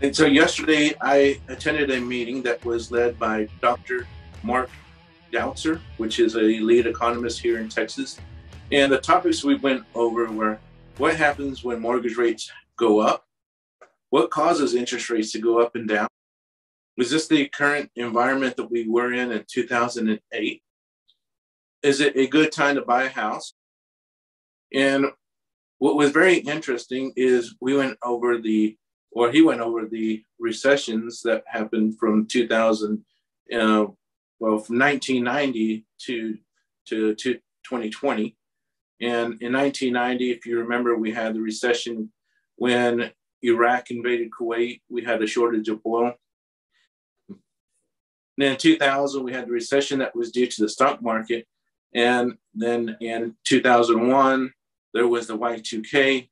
And so yesterday I attended a meeting that was led by Dr. Mark Doutzer, which is a lead economist here in Texas. And the topics we went over were what happens when mortgage rates go up? What causes interest rates to go up and down? Was this the current environment that we were in 2008? Is it a good time to buy a house? And what was very interesting is he went over the recessions that happened from 2000, from 1990 to 2020. And in 1990, if you remember, we had the recession when Iraq invaded Kuwait. We had a shortage of oil. And then in 2000, we had the recession that was due to the stock market. And then in 2001, there was the Y2K,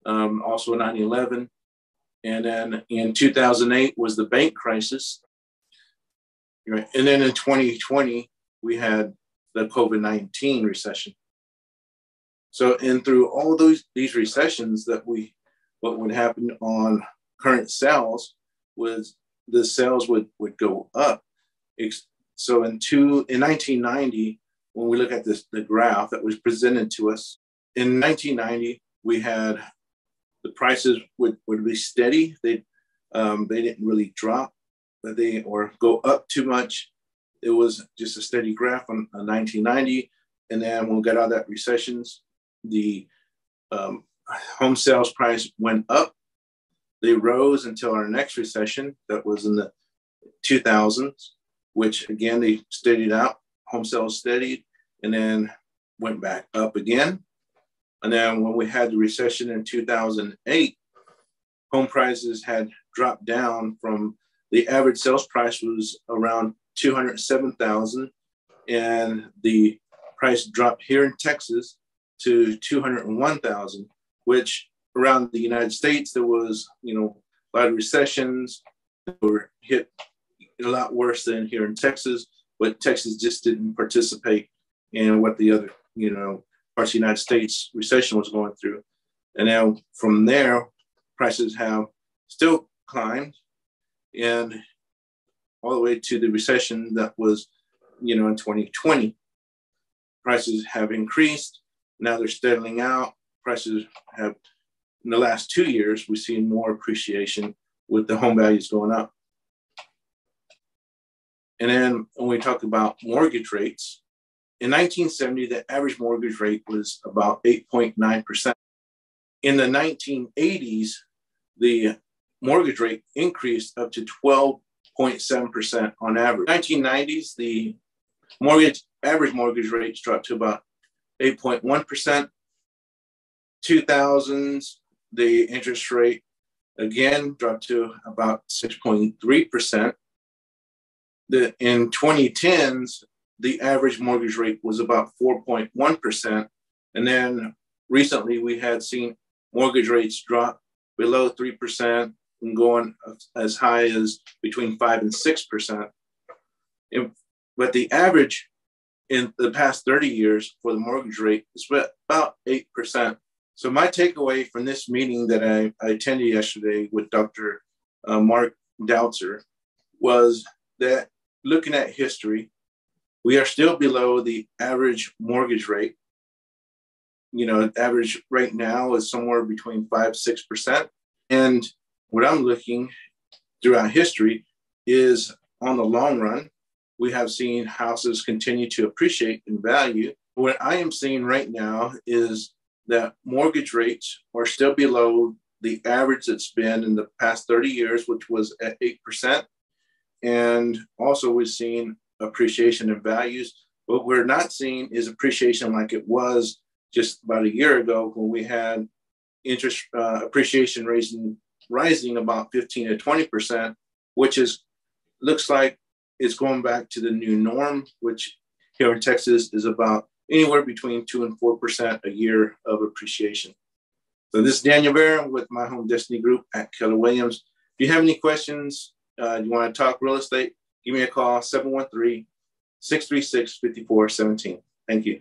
also 9/11. And then in 2008 was the bank crisis. And then in 2020, we had the COVID-19 recession. So, and through all these recessions what would happen on current sales was the sales would go up. So in 1990, when we look at the graph that was presented to us, in 1990, we had the prices would be steady. They didn't really drop, or go up too much. It was just a steady graph on 1990. And then when we got out of that recessions, the home sales price went up. They rose until our next recession that was in the 2000s, which again, they steadied out. Home sales steadied and then went back up again. And then when we had the recession in 2008, home prices had dropped down from the average sales price was around $207,000, and the price dropped here in Texas to $201,000, which around the United States, there was, a lot of recessions that were hit a lot worse than here in Texas, but Texas just didn't participate in what the other, parts of the United States recession was going through. And now from there, prices have still climbed, and all the way to the recession that was, in 2020. Prices have increased. Now they're settling out. Prices have, in the last 2 years, we've seen more appreciation with the home values going up. And then when we talk about mortgage rates, in 1970, the average mortgage rate was about 8.9%. In the 1980s, the mortgage rate increased up to 12.7% on average. 1990s, the average mortgage rates dropped to about 8.1%. 2000s, the interest rate again dropped to about 6.3%. In 2010s, the average mortgage rate was about 4.1%. And then recently we had seen mortgage rates drop below 3% and going as high as between 5 and 6%. But the average in the past 30 years for the mortgage rate is about 8%. So my takeaway from this meeting that I attended yesterday with Dr. Mark Doutzer was that looking at history, we are still below the average mortgage rate. Average right now is somewhere between 5-6%. And what I'm looking throughout history is on the long run, we have seen houses continue to appreciate in value. What I am seeing right now is that mortgage rates are still below the average that's been in the past 30 years, which was at 8%. And also we've seen appreciation in values. What we're not seeing is appreciation like it was just about a year ago when we had interest appreciation rising about 15 to 20%, which looks like it's going back to the new norm, which here in Texas is about anywhere between 2 and 4% a year of appreciation. So this is Daniel Barron with My Home Destiny Group at Keller Williams. If you have any questions, you want to talk real estate, give me a call, 713-636-5417. Thank you.